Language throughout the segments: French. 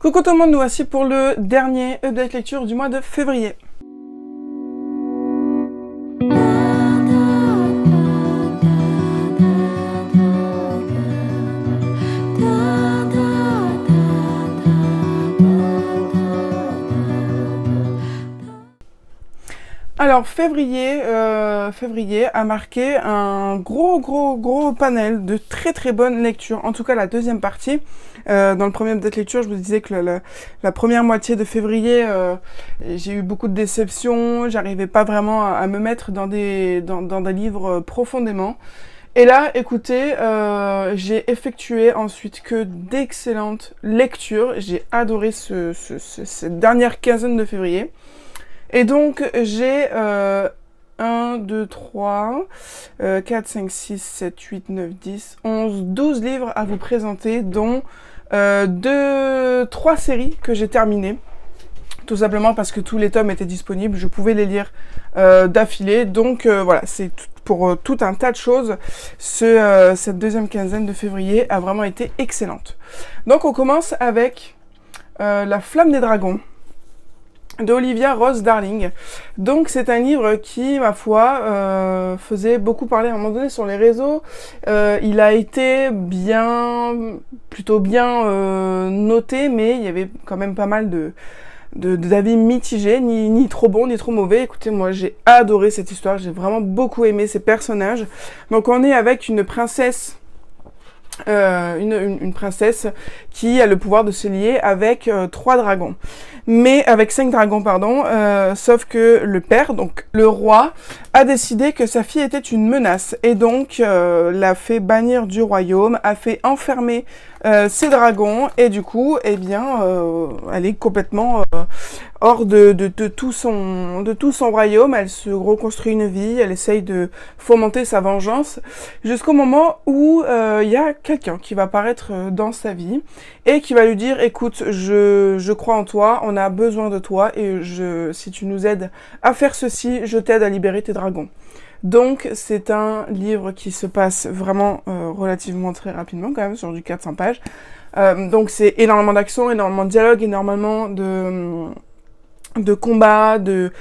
Coucou tout le monde, nous voici pour le dernier update lecture du mois de février. Alors février a marqué un gros panel de très bonnes lectures, en tout cas la deuxième partie. Dans le premier update lecture, je vous disais que la première moitié de février, j'ai eu beaucoup de déceptions, j'arrivais pas vraiment à me mettre dans des livres profondément. Et là, écoutez, j'ai effectué ensuite que d'excellentes lectures, j'ai adoré cette dernière quinzaine de février. Et donc, j'ai 1, 2, 3, 4, 5, 6, 7, 8, 9, 10, 11, 12 livres à vous présenter, dont 3 séries que j'ai terminées. Tout simplement parce que tous les tomes étaient disponibles, je pouvais les lire d'affilée. Donc voilà, c'est pour tout un tas de choses. Cette deuxième quinzaine de février a vraiment été excellente. Donc on commence avec La Flamme des Dragons de Olivia Rose Darling. Donc c'est un livre qui, ma foi, faisait beaucoup parler à un moment donné sur les réseaux. Il a été plutôt bien noté, mais il y avait quand même pas mal d'avis mitigés, ni trop bon ni trop mauvais. Écoutez, moi j'ai adoré cette histoire, j'ai vraiment beaucoup aimé ces personnages. Donc on est avec une princesse, une princesse qui a le pouvoir de se lier avec 3 dragons. Mais avec 5 dragons, pardon, sauf que le père, donc le roi, a décidé que sa fille était une menace et donc l'a fait bannir du royaume, a fait enfermer ses dragons et du coup, eh bien, elle est complètement hors de tout son royaume. Elle se reconstruit une vie, elle essaye de fomenter sa vengeance jusqu'au moment où il y a quelqu'un qui va apparaître dans sa vie et qui va lui dire: écoute, je crois en toi, on a besoin de toi et si tu nous aides à faire ceci, je t'aide à libérer tes dragons. Donc c'est un livre qui se passe vraiment relativement très rapidement, quand même sur du 400 pages. Donc c'est énormément d'action, énormément de dialogue, énormément de combats, de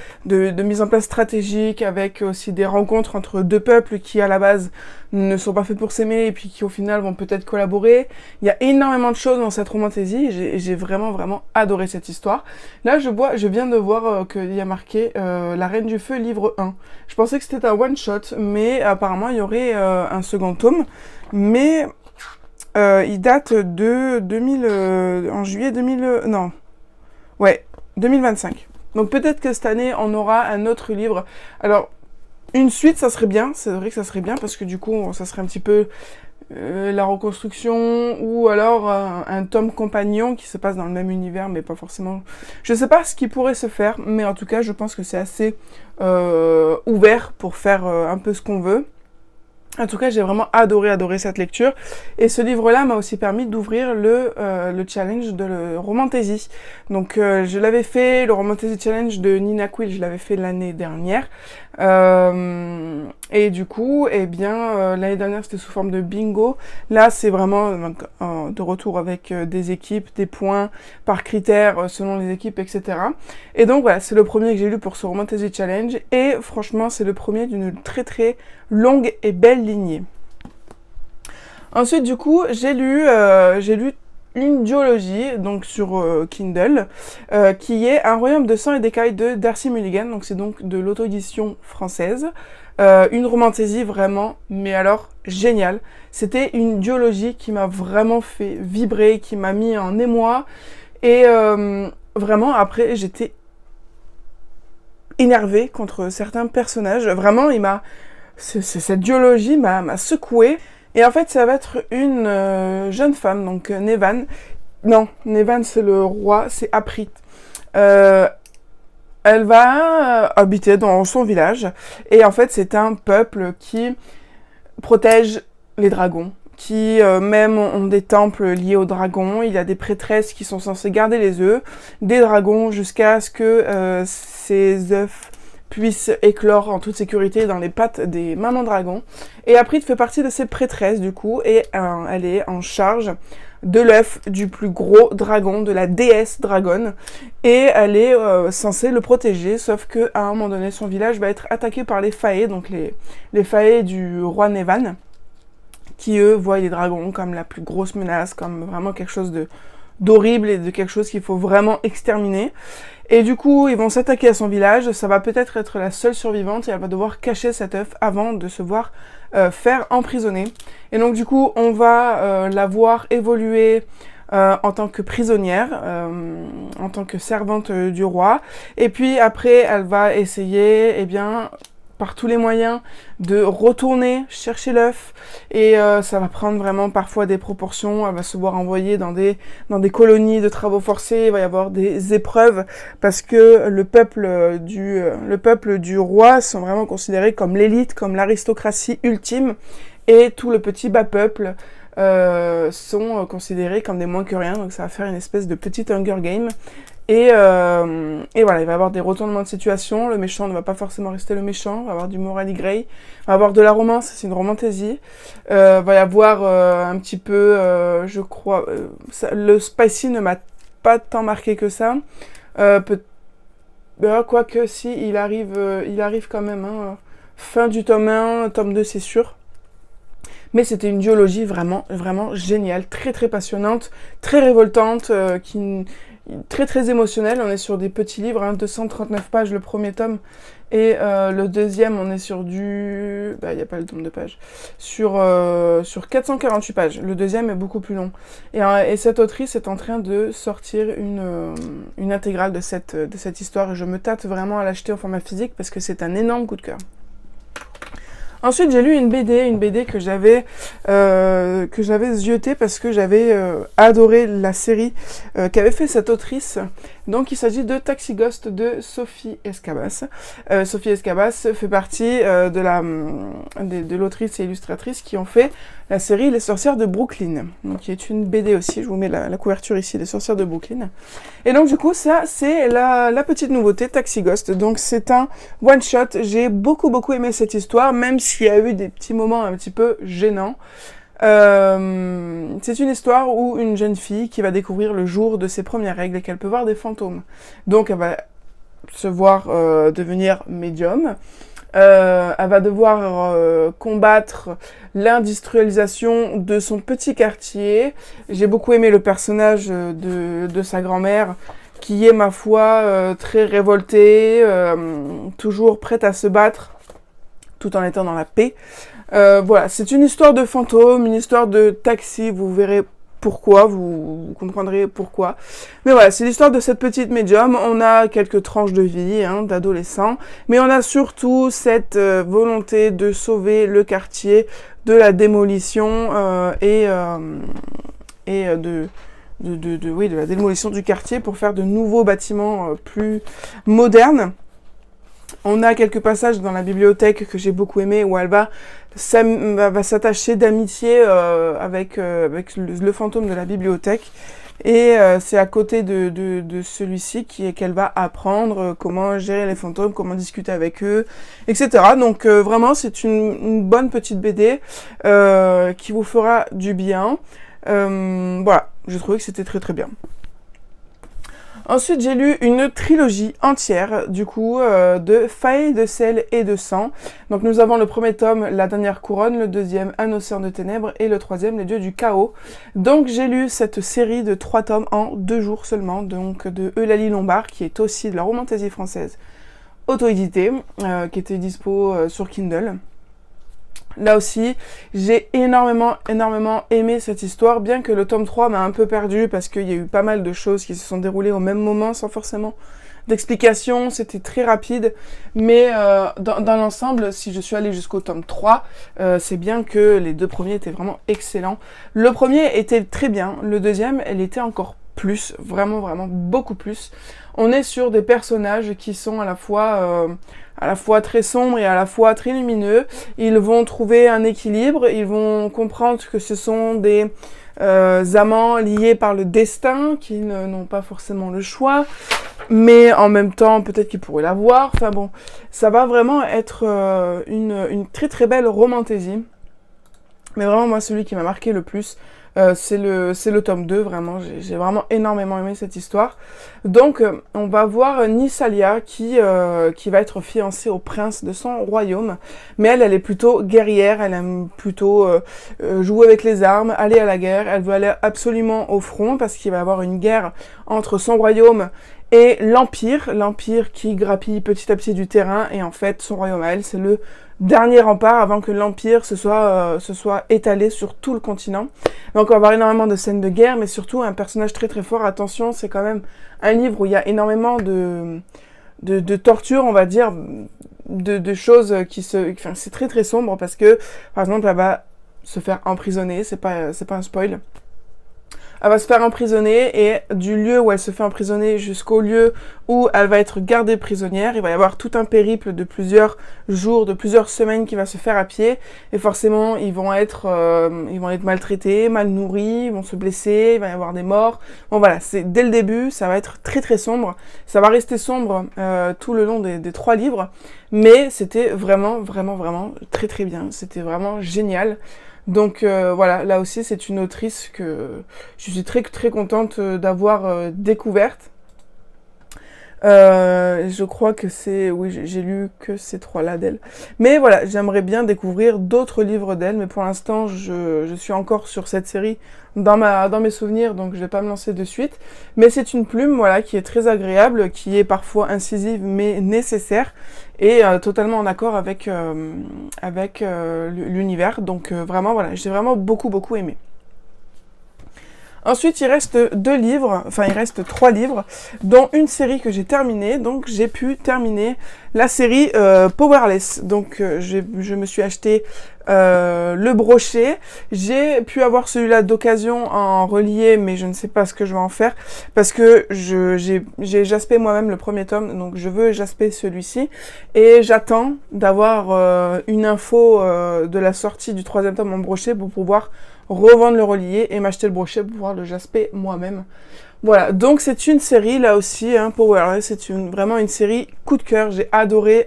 mise en place stratégique, avec aussi des rencontres entre 2 peuples qui à la base ne sont pas faits pour s'aimer et puis qui au final vont peut-être collaborer. Il y a énormément de choses dans cette romantésie et j'ai vraiment adoré cette histoire. Là je viens de voir qu'il y a marqué La Reine du Feu livre 1. Je pensais que c'était un one shot, mais apparemment il y aurait un second tome, mais il date de en juillet 2025. Donc peut-être que cette année, on aura un autre livre. Alors, une suite, ça serait bien. C'est vrai que ça serait bien parce que du coup, ça serait un petit peu la reconstruction ou alors un tome compagnon qui se passe dans le même univers, mais pas forcément... Je sais pas ce qui pourrait se faire, mais en tout cas, je pense que c'est assez ouvert pour faire un peu ce qu'on veut. En tout cas, j'ai vraiment adoré cette lecture. Et ce livre-là m'a aussi permis d'ouvrir le challenge de le Romantasy. Donc, je l'avais fait, le Romantasy Challenge de Nina Quill, je l'avais fait l'année dernière. Et du coup, eh bien, l'année dernière, c'était sous forme de bingo. Là, c'est vraiment de retour avec des équipes, des points par critères selon les équipes, etc. Et donc, voilà, c'est le premier que j'ai lu pour ce Romantasy Challenge. Et franchement, c'est le premier d'une très longue et belle lignée. Ensuite, du coup, j'ai lu une duologie, donc sur Kindle, qui est Un royaume de sang et d'écailles de Darcy Mulligan. Donc c'est donc de l'auto-édition française. Une romantésie vraiment, mais alors géniale. C'était une duologie qui m'a vraiment fait vibrer, qui m'a mis en émoi. Et vraiment, après, j'étais énervée contre certains personnages. Vraiment, cette duologie m'a secouée. Et en fait, ça va être une jeune femme, donc Nevan. Non, Nevan, c'est le roi, c'est Aprit. Elle va habiter dans son village. Et en fait, c'est un peuple qui protège les dragons, qui même ont des temples liés aux dragons. Il y a des prêtresses qui sont censées garder les œufs des dragons jusqu'à ce que ces œufs puisse éclore en toute sécurité dans les pattes des mamans dragons. Et April fait partie de ces prêtresses du coup, et elle est en charge de l'œuf du plus gros dragon, de la déesse dragonne, et elle est censée le protéger, sauf qu'à un moment donné, son village va être attaqué par les Fae, donc les Fae du roi Nevan, qui eux voient les dragons comme la plus grosse menace, comme vraiment quelque chose d'horrible et de quelque chose qu'il faut vraiment exterminer. Et du coup, ils vont s'attaquer à son village, ça va peut-être être la seule survivante et elle va devoir cacher cet œuf avant de se voir faire emprisonner. Et donc du coup, on va la voir évoluer en tant que prisonnière, en tant que servante du roi. Et puis après, elle va essayer, eh bien, par tous les moyens, de retourner chercher l'œuf. Et ça va prendre vraiment parfois des proportions. Elle va se voir envoyée dans des colonies de travaux forcés. Il va y avoir des épreuves parce que le peuple du roi sont vraiment considérés comme l'élite, comme l'aristocratie ultime. Et tout le petit bas peuple sont considérés comme des moins que rien. Donc ça va faire une espèce de petite Hunger Game. Et voilà, il va y avoir des retournements de situation. Le méchant ne va pas forcément rester le méchant. Il va y avoir du Morally Grey. Il va y avoir de la romance, c'est une romantaisie. Il va y avoir un petit peu, je crois... le spicy ne m'a pas tant marqué que ça. Quoique, si, il arrive quand même. Hein. Fin du tome 1, tome 2, c'est sûr. Mais c'était une duologie vraiment, vraiment géniale, très très passionnante, très révoltante, très très émotionnelle. On est sur des petits livres, hein, 239 pages le premier tome, et le deuxième, on est sur il n'y a pas le nombre de pages, sur 448 pages. Le deuxième est beaucoup plus long. Et cette autrice est en train de sortir une intégrale de cette histoire, et je me tâte vraiment à l'acheter en format physique, parce que c'est un énorme coup de cœur. Ensuite, j'ai lu une BD que j'avais zioté parce que j'avais adoré la série qu'avait fait cette autrice. Donc, il s'agit de Taxi Ghost de Sophie Escabas. Sophie Escabas fait partie de l'autrice et illustratrice qui ont fait la série Les Sorcières de Brooklyn, donc qui est une BD aussi. Je vous mets la couverture ici, Les Sorcières de Brooklyn. Et donc, du coup, ça, c'est la petite nouveauté, Taxi Ghost. Donc, c'est un one-shot. J'ai beaucoup, beaucoup aimé cette histoire, même s'il y a eu des petits moments un petit peu gênants. C'est une histoire où une jeune fille qui va découvrir le jour de ses premières règles et qu'elle peut voir des fantômes. Donc, elle va se voir devenir médium. Elle va devoir combattre l'industrialisation de son petit quartier. J'ai beaucoup aimé le personnage de sa grand-mère, qui est, ma foi, très révoltée, toujours prête à se battre, tout en étant dans la paix. Voilà, c'est une histoire de fantôme, une histoire de taxi, vous verrez pourquoi, vous comprendrez pourquoi. Mais voilà, c'est l'histoire de cette petite médium. On a quelques tranches de vie, hein, d'adolescents, mais on a surtout cette volonté de sauver le quartier de la démolition et de la démolition du quartier pour faire de nouveaux bâtiments plus modernes. On a quelques passages dans la bibliothèque que j'ai beaucoup aimé où elle va s'attacher d'amitié avec le fantôme de la bibliothèque. Et c'est à côté de celui-ci qu'elle va apprendre comment gérer les fantômes, comment discuter avec eux, etc. Donc vraiment, c'est une bonne petite BD qui vous fera du bien. Voilà, j'ai trouvé que c'était très très bien. Ensuite, j'ai lu une trilogie entière, du coup, de Failles de sel et de sang. Donc, nous avons le premier tome, La dernière couronne, le deuxième, Un océan de ténèbres, et le troisième, Les dieux du chaos. Donc, j'ai lu cette série de 3 tomes en 2 jours seulement, donc de Eulalie Lombard, qui est aussi de la romantaisie française auto-éditée, qui était dispo sur Kindle. Là aussi, j'ai énormément aimé cette histoire, bien que le tome 3 m'a un peu perdu parce qu'il y a eu pas mal de choses qui se sont déroulées au même moment sans forcément d'explication, c'était très rapide, mais dans l'ensemble, si je suis allée jusqu'au tome 3, c'est bien que les 2 premiers étaient vraiment excellents. Le premier était très bien, le deuxième, elle était encore plus, vraiment beaucoup plus. On est sur des personnages qui sont à la fois très sombres et à la fois très lumineux. Ils vont trouver un équilibre, ils vont comprendre que ce sont des amants liés par le destin, qui n'ont pas forcément le choix. mais en même temps, peut-être qu'il pourrait l'avoir. Enfin bon, ça va vraiment être une très très belle romantaisie. Mais vraiment, moi, celui qui m'a marqué le plus, c'est le tome 2, vraiment. J'ai vraiment énormément aimé cette histoire. Donc, on va voir Nysalia qui va être fiancée au prince de son royaume. Mais elle est plutôt guerrière, elle aime plutôt jouer avec les armes, aller à la guerre. Elle veut aller absolument au front parce qu'il va y avoir une guerre entre son royaume et l'Empire qui grappille petit à petit du terrain. Et en fait, son royaume à elle, c'est le dernier rempart avant que l'Empire se soit étalé sur tout le continent. Donc on va avoir énormément de scènes de guerre, mais surtout un personnage très très fort. Attention, c'est quand même un livre où il y a énormément de torture, on va dire, de choses qui se... Enfin, c'est très très sombre parce que, par exemple, elle va se faire emprisonner, c'est pas un spoil. Elle va se faire emprisonner et du lieu où elle se fait emprisonner jusqu'au lieu où elle va être gardée prisonnière, il va y avoir tout un périple de plusieurs jours, de plusieurs semaines qui va se faire à pied et forcément ils vont être maltraités, mal nourris, ils vont se blesser, il va y avoir des morts. Bon voilà, c'est dès le début, ça va être très très sombre. Ça va rester sombre tout le long des 3 livres, mais c'était vraiment vraiment vraiment très très bien. C'était vraiment génial. Donc voilà, là aussi c'est une autrice que je suis très très contente d'avoir découverte. Je crois que oui, j'ai lu que ces 3-là d'elle. Mais voilà, j'aimerais bien découvrir d'autres livres d'elle, mais pour l'instant, je suis encore sur cette série dans mes souvenirs, donc je vais pas me lancer de suite. Mais c'est une plume, voilà, qui est très agréable, qui est parfois incisive, mais nécessaire, et totalement en accord avec l'univers. Donc vraiment, voilà, j'ai vraiment beaucoup beaucoup aimé. Ensuite, il reste 3 livres, dont une série que j'ai terminée. Donc, j'ai pu terminer la série Powerless. Donc, je me suis acheté le brochet. J'ai pu avoir celui-là d'occasion en relié, mais je ne sais pas ce que je vais en faire. Parce que j'ai jaspé moi-même le premier tome, donc je veux jasper celui-ci. Et j'attends d'avoir une info de la sortie du 3e tome en brochet pour pouvoir revendre le relié et m'acheter le brochet pour pouvoir le jasper moi-même. Voilà, donc c'est une série, là aussi, Powerless, c'est vraiment une série coup de cœur. J'ai adoré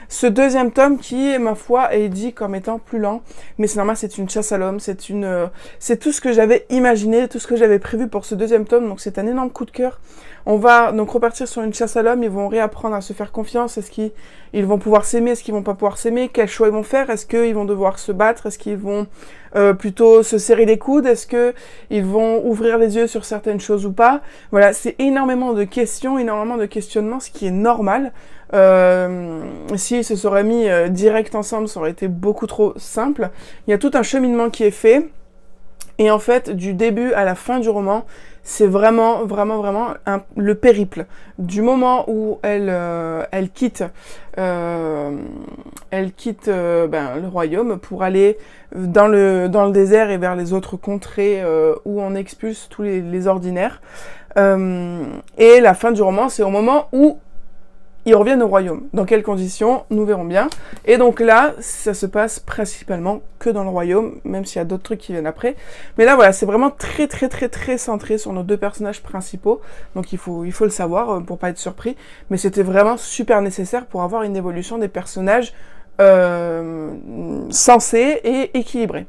ce 2e tome qui, ma foi, est dit comme étant plus lent. Mais c'est normal, c'est une chasse à l'homme, c'est tout ce que j'avais imaginé, tout ce que j'avais prévu pour ce 2e tome, donc c'est un énorme coup de cœur. On va donc repartir sur une chasse à l'homme, ils vont réapprendre à se faire confiance, est-ce qu'ils vont pouvoir s'aimer, est-ce qu'ils vont pas pouvoir s'aimer, quel choix ils vont faire, est-ce qu'ils vont devoir se battre, est-ce qu'ils vont plutôt se serrer les coudes, est-ce qu'ils vont ouvrir les yeux sur certaines choses ou pas. Voilà, c'est énormément de questions, énormément de questionnements, ce qui est normal. S'ils se seraient mis direct ensemble, ça aurait été beaucoup trop simple. Il y a tout un cheminement qui est fait. Et en fait, du début à la fin du roman, c'est vraiment le périple. Du moment où elle quitte le royaume pour aller dans le désert et vers les autres contrées où on expulse tous les ordinaires. Et la fin du roman, c'est au moment où ils reviennent au royaume. Dans quelles conditions, nous verrons bien. Et donc là, ça se passe principalement que dans le royaume, même s'il y a d'autres trucs qui viennent après. Mais là, voilà, c'est vraiment très centré sur nos 2 personnages principaux. Donc il faut le savoir pour pas être surpris. Mais c'était vraiment super nécessaire pour avoir une évolution des personnages sensée et équilibrée.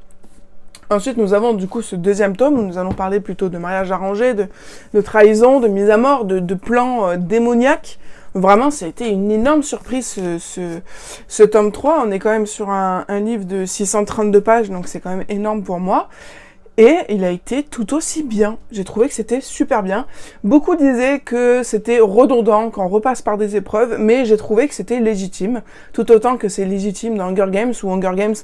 Ensuite, nous avons du coup ce 2e tome où nous allons parler plutôt de mariage arrangé, de trahison, de mise à mort, de plans démoniaques. Vraiment, ça a été une énorme surprise ce tome 3. On est quand même sur un livre de 632 pages, donc c'est quand même énorme pour moi. Et il a été tout aussi bien. J'ai trouvé que c'était super bien. Beaucoup disaient que c'était redondant quand on repasse par des épreuves, mais j'ai trouvé que c'était légitime. Tout autant que c'est légitime dans Hunger Games, où Hunger Games,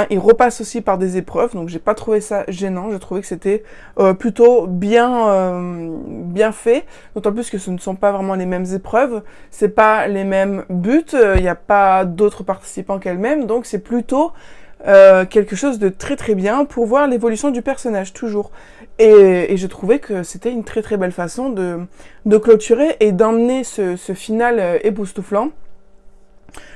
il repasse aussi par des épreuves, donc j'ai pas trouvé ça gênant. J'ai trouvé que c'était plutôt bien fait, d'autant plus que ce ne sont pas vraiment les mêmes épreuves, c'est pas les mêmes buts, il n'y a pas d'autres participants qu'elle-même, donc c'est plutôt quelque chose de très bien pour voir l'évolution du personnage, toujours. Et je trouvais que c'était une très belle façon de clôturer et d'emmener ce final époustouflant.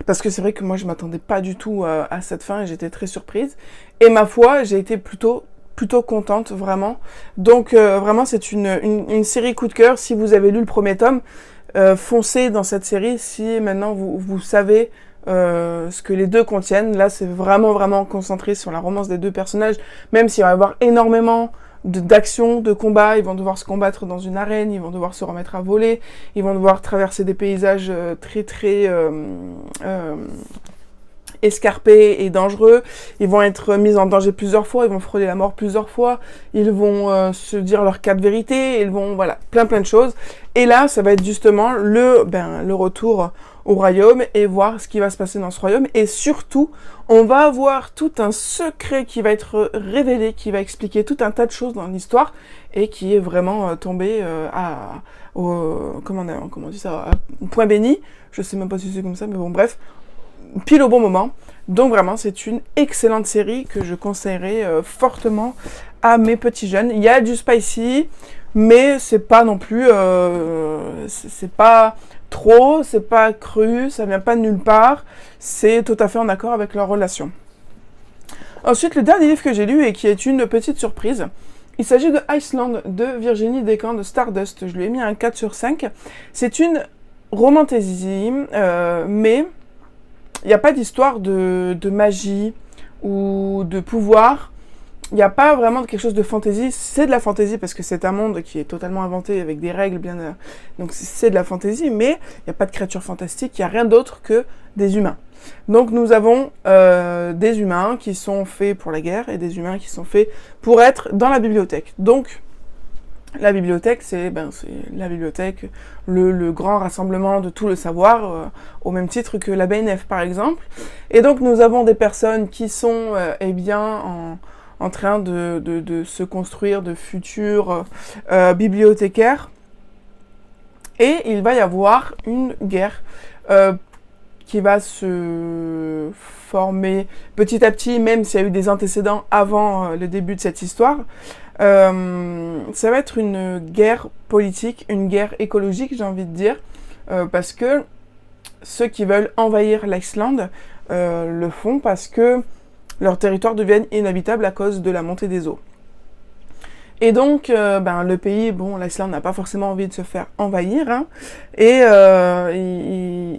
Parce que c'est vrai que moi je m'attendais pas du tout à cette fin et j'étais très surprise. Et ma foi, j'ai été plutôt plutôt contente, vraiment. Donc, vraiment, c'est une série coup de cœur. Si vous avez lu le premier tome, foncez dans cette série si maintenant vous savez ce que les deux contiennent. Là, c'est vraiment concentré sur la romance des deux personnages, même s'il va y avoir énormément d'action, de combat. Ils vont devoir se combattre dans une arène, ils vont devoir se remettre à voler, ils vont devoir traverser des paysages très escarpés et dangereux, ils vont être mis en danger plusieurs fois, ils vont frôler la mort plusieurs fois, ils vont se dire leur cas de vérité, ils vont, voilà, plein de choses. Et là, ça va être justement le retour au royaume et voir ce qui va se passer dans ce royaume. Et surtout, on va avoir tout un secret qui va être révélé, qui va expliquer tout un tas de choses dans l'histoire et qui est vraiment tombé comment on dit ça, au point béni. Je sais même pas si c'est comme ça, mais bon, bref. Pile au bon moment. Donc vraiment, c'est une excellente série que je conseillerais fortement à mes petits jeunes. Il y a du spicy, mais c'est pas non plus... c'est pas trop, c'est pas cru, ça vient pas de nulle part. C'est tout à fait en accord avec leur relation. Ensuite, le dernier livre que j'ai lu et qui est une petite surprise, il s'agit de Iceland de Virginie Despentes de Stardust. Je lui ai mis un 4/5. C'est une romantasy, mais... il n'y a pas d'histoire de magie ou de pouvoir. Il n'y a pas vraiment quelque chose de fantasy. C'est de la fantasy parce que c'est un monde qui est totalement inventé avec des règles bien... donc c'est de la fantasy, mais il n'y a pas de créatures fantastiques. Il n'y a rien d'autre que des humains. Donc nous avons des humains qui sont faits pour la guerre et des humains qui sont faits pour être dans la bibliothèque. Donc... la bibliothèque, c'est la bibliothèque, le grand rassemblement de tout le savoir, au même titre que la BNF par exemple. Et donc nous avons des personnes qui sont en train de se construire de futurs bibliothécaires. Et il va y avoir une guerre qui va se former petit à petit, même s'il y a eu des antécédents avant le début de cette histoire. Ça va être une guerre politique, une guerre écologique, j'ai envie de dire, parce que ceux qui veulent envahir l'Iceland le font parce que leurs territoires deviennent inhabitables à cause de la montée des eaux. Et donc, le pays, l'Iceland n'a pas forcément envie de se faire envahir, hein, et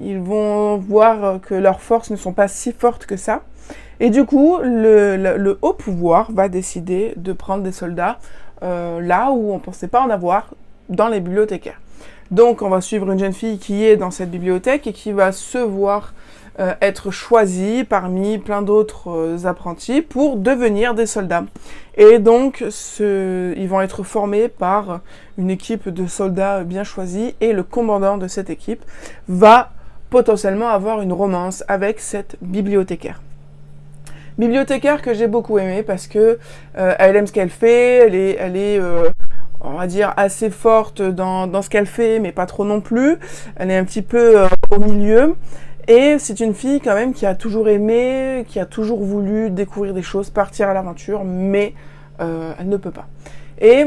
ils vont voir que leurs forces ne sont pas si fortes que ça. Et du coup, le haut pouvoir va décider de prendre des soldats là où on ne pensait pas en avoir, dans les bibliothécaires. Donc, on va suivre une jeune fille qui est dans cette bibliothèque et qui va se voir être choisie parmi plein d'autres apprentis pour devenir des soldats. Et donc, ils vont être formés par une équipe de soldats bien choisis et le commandant de cette équipe va potentiellement avoir une romance avec cette bibliothécaire. Bibliothécaire que j'ai beaucoup aimée parce que elle aime ce qu'elle fait, elle est on va dire assez forte dans ce qu'elle fait, mais pas trop non plus. Elle est un petit peu au milieu. Et c'est une fille quand même qui a toujours aimé, qui a toujours voulu découvrir des choses, partir à l'aventure, mais elle ne peut pas. Et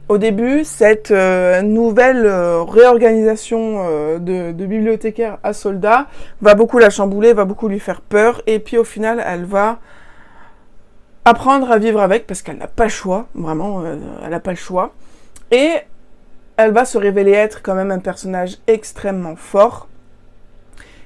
au début, cette nouvelle réorganisation de bibliothécaire à soldat va beaucoup la chambouler, va beaucoup lui faire peur, et puis au final, elle va apprendre à vivre avec, parce qu'elle n'a pas le choix, vraiment, elle n'a pas le choix. Et elle va se révéler être quand même un personnage extrêmement fort,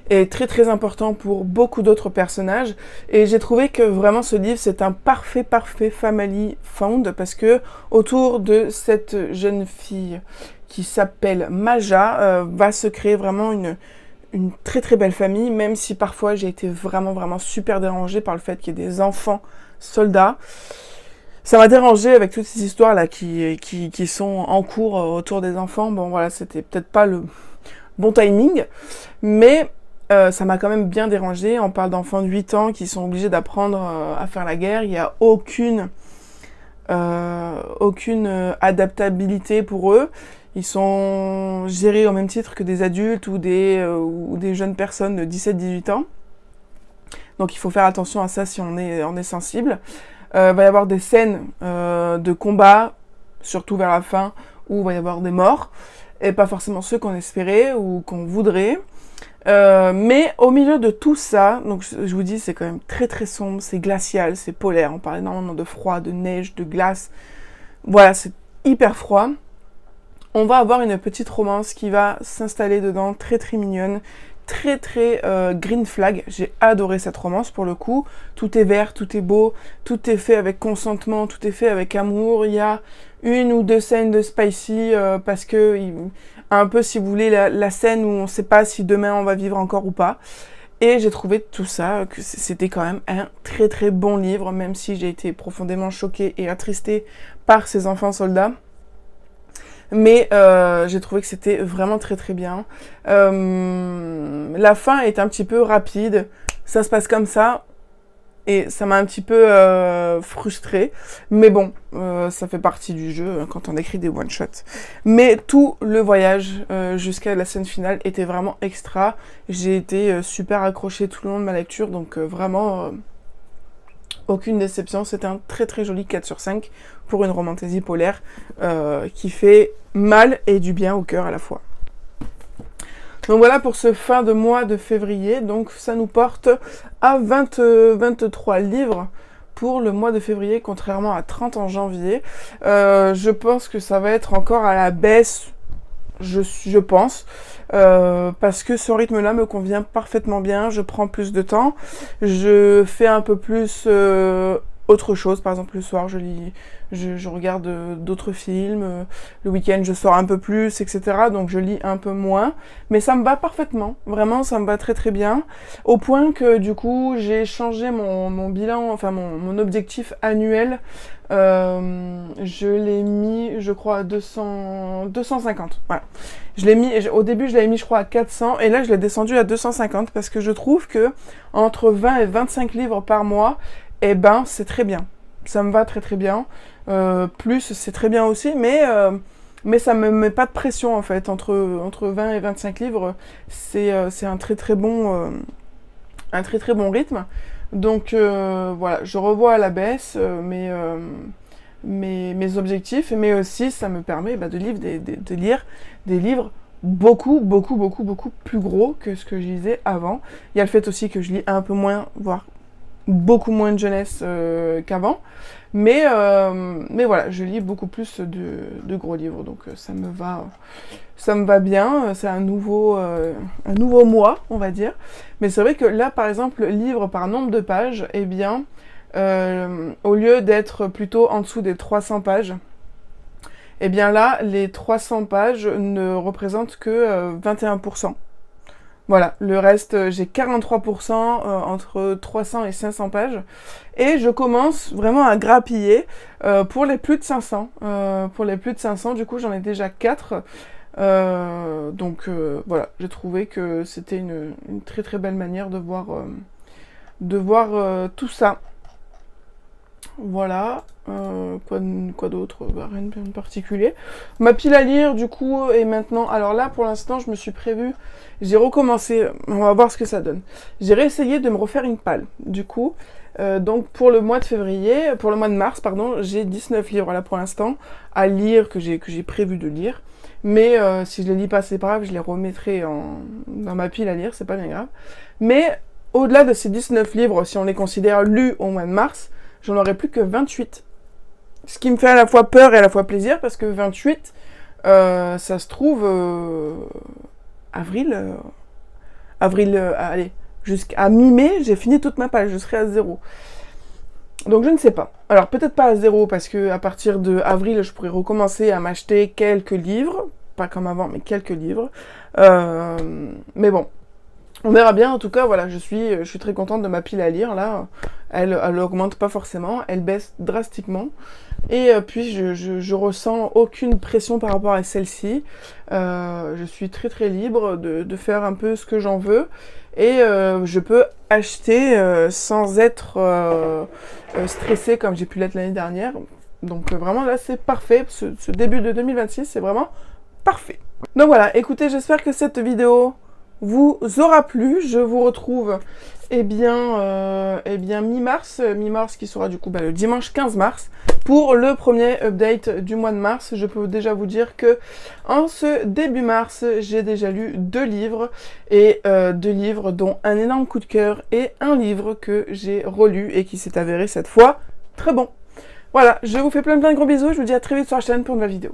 et très très important pour beaucoup d'autres personnages. Et j'ai trouvé que vraiment ce livre c'est un parfait family found, parce que autour de cette jeune fille qui s'appelle Maja va se créer vraiment une très très belle famille, même si parfois j'ai été vraiment super dérangée par le fait qu'il y ait des enfants soldats. Ça m'a dérangée avec toutes ces histoires là qui sont en cours autour des enfants. Bon voilà, c'était peut-être pas le bon timing, mais ça m'a quand même bien dérangée. On parle d'enfants de 8 ans qui sont obligés d'apprendre à faire la guerre. Il n'y a aucune adaptabilité pour eux. Ils sont gérés au même titre que des adultes ou des jeunes personnes de 17-18 ans. Donc il faut faire attention à ça si on est sensible. Va y avoir des scènes de combat, surtout vers la fin, où il va y avoir des morts, et pas forcément ceux qu'on espérait ou qu'on voudrait. Mais au milieu de tout ça, donc je vous dis, c'est quand même très très sombre, c'est glacial, c'est polaire, on parle énormément de froid, de neige, de glace. Voilà, c'est hyper froid. On va avoir une petite romance qui va s'installer dedans, très très mignonne, très très green flag. J'ai adoré cette romance pour le coup. Tout est vert, tout est beau, tout est fait avec consentement, tout est fait avec amour. Il y a une ou deux scènes de spicy parce que un peu, si vous voulez, la scène où on ne sait pas si demain on va vivre encore ou pas. Et j'ai trouvé tout ça, que c'était quand même un très très bon livre, même si j'ai été profondément choquée et attristée par ces enfants soldats. Mais j'ai trouvé que c'était vraiment très très bien. La fin est un petit peu rapide, ça se passe comme ça. Et ça m'a un petit peu frustrée. Mais bon, ça fait partie du jeu quand on écrit des one-shots. Mais tout le voyage jusqu'à la scène finale était vraiment extra. J'ai été super accrochée tout le long de ma lecture. Donc vraiment, aucune déception. C'était un très très joli 4 sur 5 pour une romantaisie polaire qui fait mal et du bien au cœur à la fois. Donc voilà pour ce fin de mois de février, donc ça nous porte à 23 livres pour le mois de février, contrairement à 30 en janvier. Je pense que ça va être encore à la baisse, je pense, parce que ce rythme-là me convient parfaitement bien, je prends plus de temps, je fais un peu plus autre chose, par exemple le soir je lis, je regarde d'autres films, le week-end je sors un peu plus, etc. Donc je lis un peu moins, mais ça me va parfaitement, vraiment ça me va très très bien, au point que du coup j'ai changé mon bilan, enfin mon objectif annuel, je l'ai mis je crois à 250, voilà. Je l'ai mis, au début je l'avais mis je crois à 400 et là je l'ai descendu à 250 parce que je trouve que entre 20 et 25 livres par mois, eh ben c'est très bien, ça me va très très bien, plus c'est très bien aussi, mais ça me met pas de pression en fait, entre 20 et 25 livres, c'est un très très bon rythme, donc voilà, je revois à la baisse mes objectifs, mais aussi ça me permet de lire des livres beaucoup plus gros que ce que je lisais avant. Il y a le fait aussi que je lis un peu moins, voire beaucoup moins de jeunesse qu'avant, mais voilà, je lis beaucoup plus de gros livres, donc ça me va bien, c'est un nouveau mois, on va dire, mais c'est vrai que là, par exemple, livre par nombre de pages, eh bien, au lieu d'être plutôt en dessous des 300 pages, eh bien là, les 300 pages ne représentent que 21%. Voilà, le reste, j'ai 43% entre 300 et 500 pages. Et je commence vraiment à grappiller pour les plus de 500. Pour les plus de 500, du coup, j'en ai déjà 4. Donc voilà, j'ai trouvé que c'était une très très belle manière de voir tout ça. Voilà, quoi d'autre, rien de particulier. Ma pile à lire, du coup, est maintenant... Alors là, pour l'instant, je me suis prévu... J'ai recommencé, on va voir ce que ça donne. J'ai réessayé de me refaire une palle. Du coup, donc pour le mois de mars, pardon, j'ai 19 livres là pour l'instant à lire, que j'ai prévu de lire. Mais si je les lis pas, c'est pas grave, je les remettrai dans ma pile à lire, c'est pas bien grave. Mais au-delà de ces 19 livres, si on les considère lus au mois de mars, j'en aurai plus que 28. Ce qui me fait à la fois peur et à la fois plaisir, parce que 28, ça se trouve, allez, jusqu'à mi-mai, j'ai fini toute ma page, je serai à 0. Donc je ne sais pas. Alors peut-être pas à 0, parce que à partir de avril, je pourrais recommencer à m'acheter quelques livres, pas comme avant, mais quelques livres. Mais bon. On verra bien, en tout cas, voilà, je suis très contente de ma pile à lire, là, elle augmente pas forcément, elle baisse drastiquement, et puis je ressens aucune pression par rapport à celle-ci, je suis très très libre de faire un peu ce que j'en veux, et je peux acheter sans être stressée comme j'ai pu l'être l'année dernière, donc vraiment là c'est parfait, ce début de 2026 c'est vraiment parfait. Donc voilà, écoutez, j'espère que cette vidéo vous aura plu. Je vous retrouve mi-mars, qui sera du coup le dimanche 15 mars, pour le premier update du mois de mars. Je peux déjà vous dire que en ce début mars, j'ai déjà lu 2 livres, et 2 livres dont un énorme coup de cœur et un livre que j'ai relu et qui s'est avéré cette fois très bon. Voilà, je vous fais plein de gros bisous, je vous dis à très vite sur la chaîne pour une nouvelle vidéo.